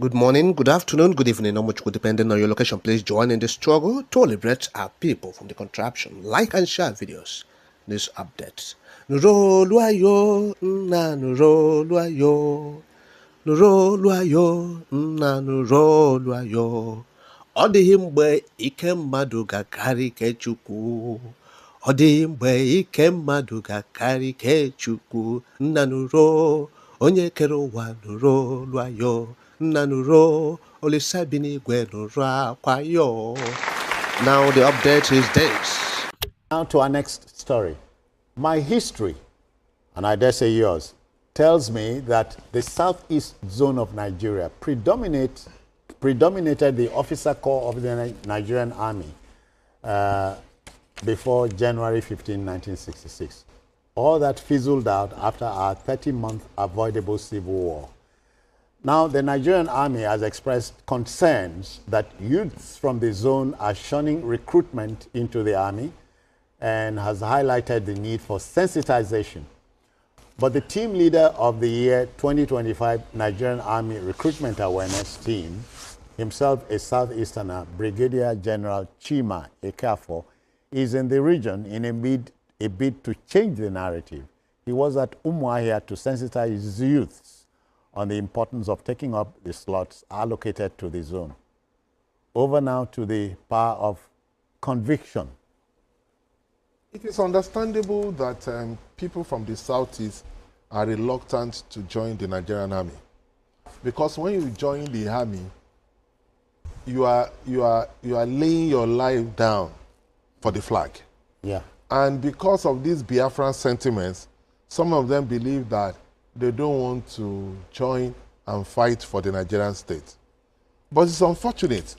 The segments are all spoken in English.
Good morning, good afternoon, good evening, or much good depending on your location. Please join in the struggle to liberate our people from the contraption. Like and share videos. News updates. Nuroluayo, na nuroluayo. Nuroluayo, na nuroluayo. Ọ dịghị mgbe ike mmadụ ga-akarị ike Chukwu. Ọ dịghị mgbe ike mmadụ ga-akarị ike Chukwu. Nna nụrụ, onye kere ụwa nuroluayo. Nna nụrụ, Olisa bi n'igwe nụrụ akwa yo. Now the update is this. Now to our next story. My history, and I dare say yours, tells me that the southeast zone of Nigeria predominated the officer corps of the Nigerian Army before January 15, 1966. All that fizzled out after our 30-month avoidable civil war. Now, the Nigerian Army has expressed concerns that youths from the zone are shunning recruitment into the Army and has highlighted the need for sensitization. But the team leader of the year 2025 Nigerian Army Recruitment Awareness Team, himself a Southeasterner, Brigadier General Chima Ekafo, is in the region in a bid to change the narrative. He was at Umuahia to sensitize youths on the importance of taking up the slots allocated to the zone. Over now to the power of conviction. It is understandable that people from the southeast are reluctant to join the Nigerian Army, because when you join the army, you are laying your life down for the flag. Yeah. And because of these Biafran sentiments, some of them believe that they don't want to join and fight for the Nigerian state. But it's unfortunate.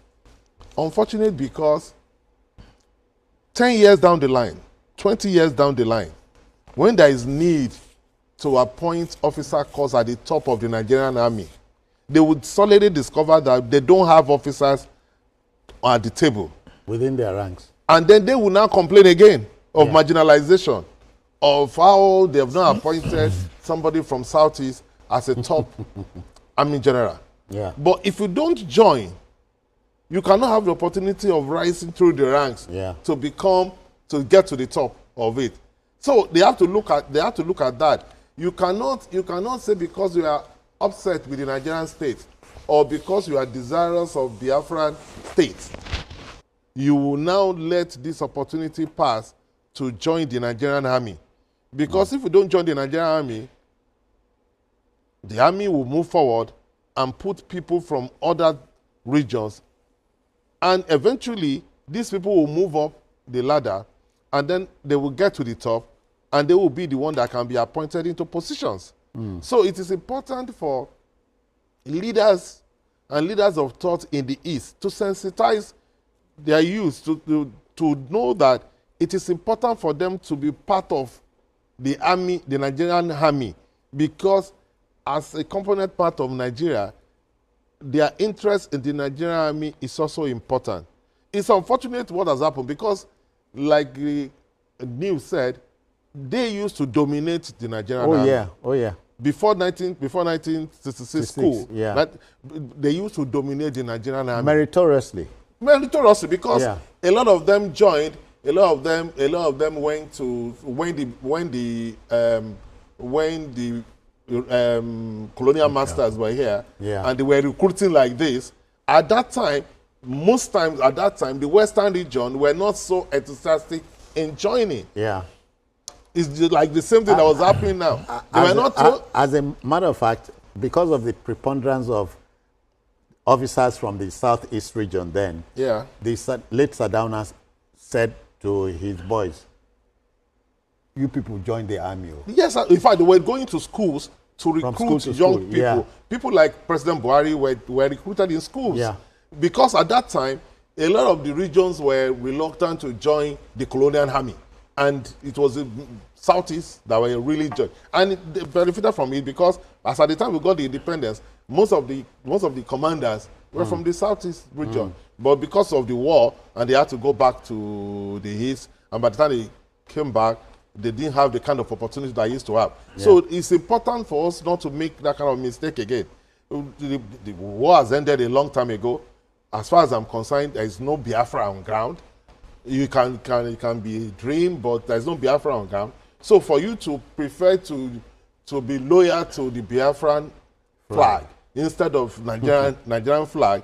Unfortunate because 10 years down the line, 20 years down the line, when there is need to appoint officer corps at the top of the Nigerian Army, they would solidly discover that they don't have officers at the table. Within their ranks. And then they will now complain again of marginalization, of how they have not appointed somebody from Southeast as a top Army general. Yeah. But if you don't join, you cannot have the opportunity of rising through the ranks to get to the top of it. So they have to look at that. You cannot say because you are upset with the Nigerian state or because you are desirous of Biafran state, you will now let this opportunity pass to join the Nigerian Army. Because if you don't join the Nigerian Army, the Army will move forward and put people from other regions. And eventually, these people will move up the ladder, and then they will get to the top, and they will be the one that can be appointed into positions. So it is important for leaders and leaders of thought in the East to sensitize their youth to know that it is important for them to be part of the army, the Nigerian Army, because as a component part of Nigeria, their interest in the Nigerian Army is also important. It's unfortunate what has happened because, like the news said, they used to dominate the Nigerian Army. Oh yeah. Before 1966 school, they used to dominate the Nigerian Army. Meritoriously. Meritoriously, because a lot of them joined. A lot of them went to when the colonial masters were here, and they were recruiting like this. At that time, the Western region were not so enthusiastic in joining. Yeah. It's just like the same thing that was happening now. As a matter of fact, because of the preponderance of officers from the southeast region then, the late Sadaunas said to his boys, you people join the army. Yes, in fact, they were going to schools to recruit young people. Yeah. People like President Buhari were recruited in schools. Yeah. Because at that time, a lot of the regions were reluctant to join the colonial army. And it was the Southeast that were really joined. And they benefited from it because as at the time we got the independence, most of the commanders were from the Southeast region. But because of the war, and they had to go back to the East, and by the time they came back, they didn't have the kind of opportunity that they used to have. Yeah. So it's important for us not to make that kind of mistake again. The war has ended a long time ago. As far as I'm concerned, there is no Biafra on ground. It can be a dream, but there's no Biafra on ground. So for you to prefer to be loyal to the Biafran flag instead of Nigerian flag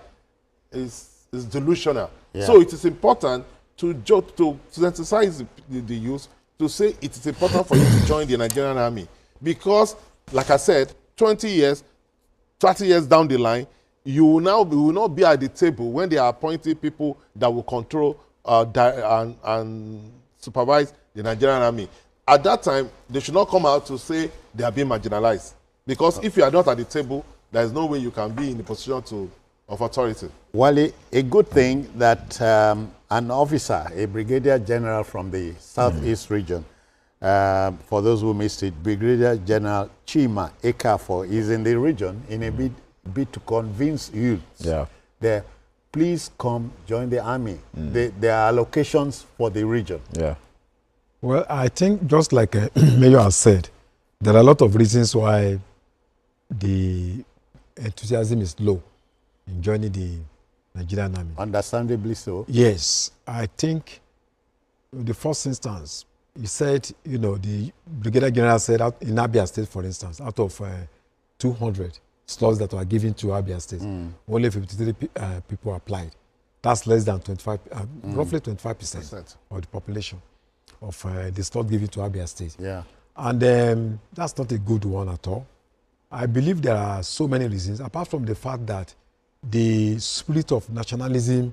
is delusional. Yeah. So it is important to sensitize the youth to say it is important for you to join the Nigerian army, because, like I said, 20 years, 30 years down the line, you will not be at the table when they are appointing people that will control and supervise the Nigerian army. At that time, they should not come out to say they are being marginalized. Because if you are not at the table, there is no way you can be in the position of authority. Well, a good thing that an officer, a brigadier general from the southeast region, for those who missed it, Brigadier General Chima Ekafo is in the region in a bid to convince youth that please come join the army. There are allocations for the region. Yeah. Well, I think just like Mayor has said, there are a lot of reasons why the enthusiasm is low in joining the Nigerian army. Understandably so. Yes. I think in the first instance, he said, you know, the Brigadier General said in Abia State, for instance, out of 200 slots that were given to Abia State, only 53 people applied. That's less than 25, roughly 25% of the population of the slot given to Abia State. Yeah. And that's not a good one at all. I believe there are so many reasons, apart from the fact that the spirit of nationalism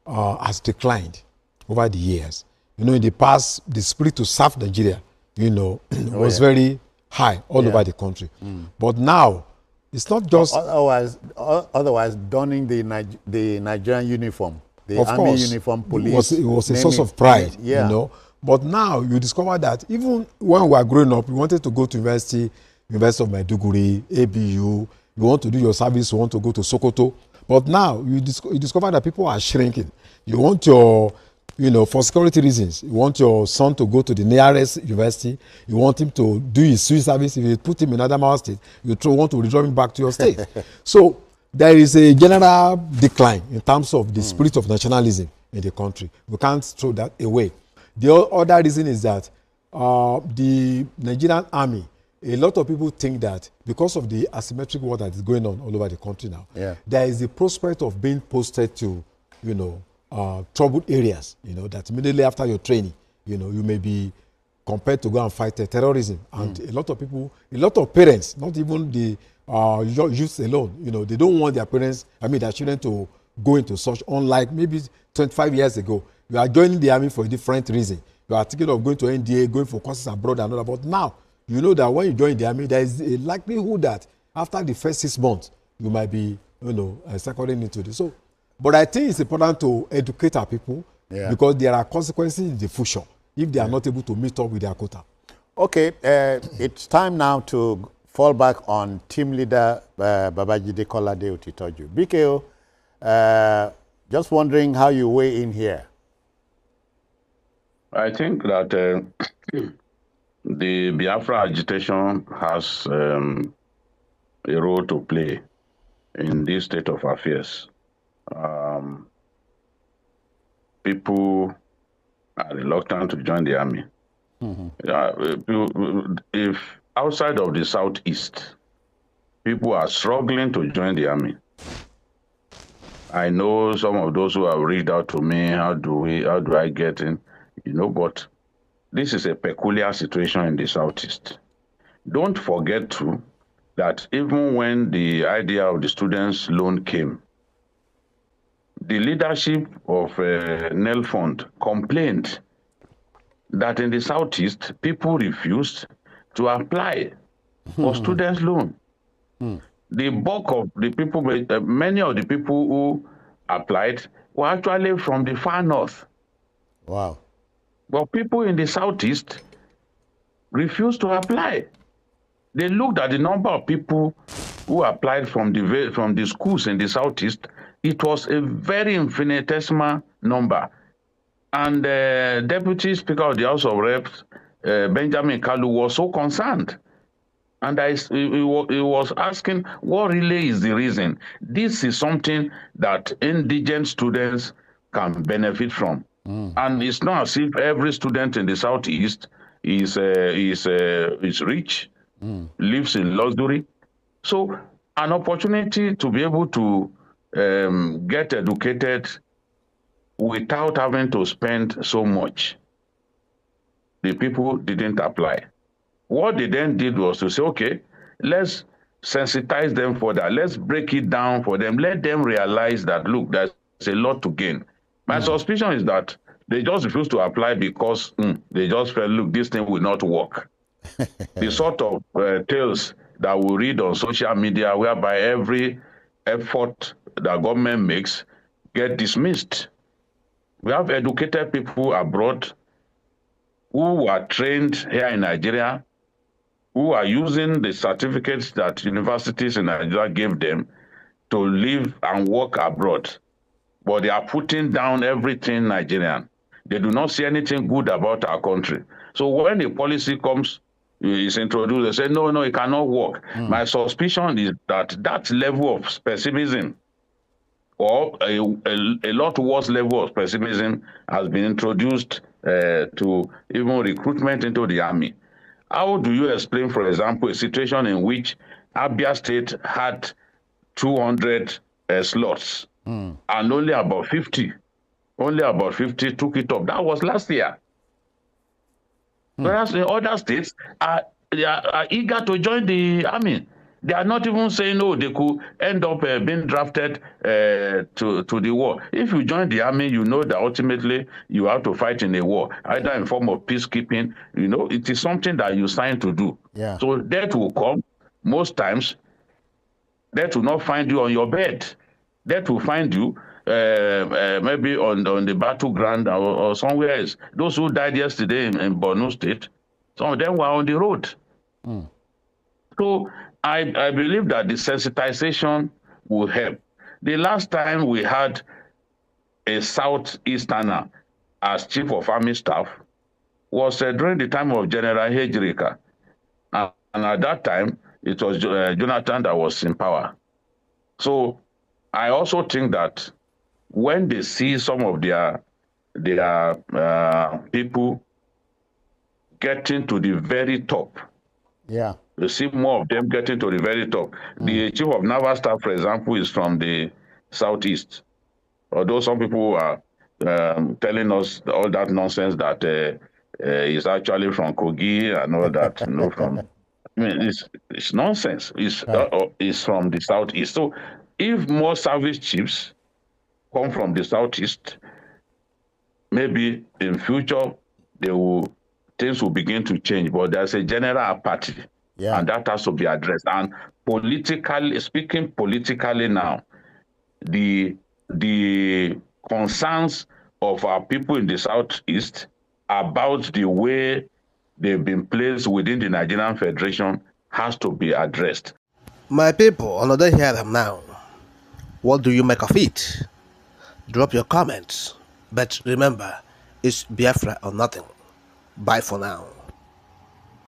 has declined over the years. You know, in the past, the spirit to serve Nigeria, you know, was very high all over the country. But now, it's not just... Otherwise donning the Nigerian uniform, the of army course, uniform, police. It was a source of pride, you know. But now, you discover that even when we were growing up, we wanted to go to University of Maiduguri, ABU, you want to do your service, you want to go to Sokoto. But now, you discover that people are shrinking. You want your... You know, for security reasons, you want your son to go to the nearest university. You want him to do his civil service. If you put him in Adamawa State, you want to withdraw him back to your state. So there is a general decline in terms of the spirit of nationalism in the country. We can't throw that away. The other reason is that the Nigerian army, a lot of people think that because of the asymmetric war that is going on all over the country now, there is the prospect of being posted to, you know, troubled areas, you know, that immediately after your training, you know, you may be compelled to go and fight terrorism. And a lot of people, a lot of parents, not even the youth alone, you know, they don't want their parents, their children to go into such, unlike maybe 25 years ago. You are joining the army for a different reason. You are thinking of going to NDA, going for courses abroad and all that. But now, you know that when you join the army, there is a likelihood that after the first 6 months, you might be, you know, seconding into this. So, but I think it's important to educate our people because there are consequences in the future if they are not able to meet up with their quota. Okay, it's time now to fall back on team leader Babajide Kolade Otitoju. BKO, just wondering how you weigh in here. I think that the Biafra agitation has a role to play in this state of affairs. People are reluctant to join the army. If outside of the southeast, people are struggling to join the army. I know some of those who have reached out to me, how do I get in? You know, but this is a peculiar situation in the southeast. Don't forget too that even when the idea of the students' loan came, the leadership of NEL Fund complained that in the southeast, people refused to apply for students' loan. The bulk of the people, many of the people who applied were actually from the far north. Wow. But people in the southeast refused to apply. They looked at the number of people who applied from the schools in the southeast. It was a very infinitesimal number. And the Deputy Speaker of the House of Reps, Benjamin Kalu, was so concerned. And he was asking, what really is the reason? This is something that indigent students can benefit from. And it's not as if every student in the Southeast is rich, lives in luxury. So an opportunity to be able to get educated without having to spend so much, the people didn't apply. What they then did was to say, okay, let's sensitize them for that. Let's break it down for them. Let them realize that, look, there's a lot to gain. My suspicion is that they just refused to apply because they just felt, look, this thing will not work. The sort of tales that we read on social media whereby every effort that government makes get dismissed. We have educated people abroad who are trained here in Nigeria, who are using the certificates that universities in Nigeria gave them to live and work abroad. But they are putting down everything Nigerian. They do not see anything good about our country. So when a policy comes, is introduced, they say, no, it cannot work. My suspicion is that that level of pessimism, or a lot worse level of pessimism, has been introduced to even recruitment into the army. How do you explain, for example, a situation in which Abia State had 200 slots and only about 50 took it up? That was last year. Whereas the other states are eager to join the army. They are not even saying, oh, they could end up being drafted to the war. If you join the army, you know that ultimately you have to fight in a war, either in form of peacekeeping. You know, it is something that you sign to do. Yeah. So death will come. Most times, death will not find you on your bed. Death will find you maybe on the battleground or somewhere else. Those who died yesterday in Borno State, some of them were on the road. So I believe that the sensitization will help. The last time we had a Southeasterner as Chief of Army Staff was during the time of General Hejrika. And at that time, it was Jonathan that was in power. So I also think that when they see some of their people getting to the very top, you see more of them getting to the very top. The Chief of Naval Staff, for example, is from the Southeast. Although some people are telling us all that nonsense that he's actually from Kogi and all that, you know, from... I mean, it's nonsense. It's from the Southeast. So if more service chiefs come from the Southeast, maybe in future things will begin to change. But there's a general apathy, and that has to be addressed. And speaking politically now, the concerns of our people in the Southeast about the way they've been placed within the Nigerian Federation has to be addressed. My people, another hear them now. What do you make of it? Drop your comments. But remember, it's Biafra or nothing. Bye for now.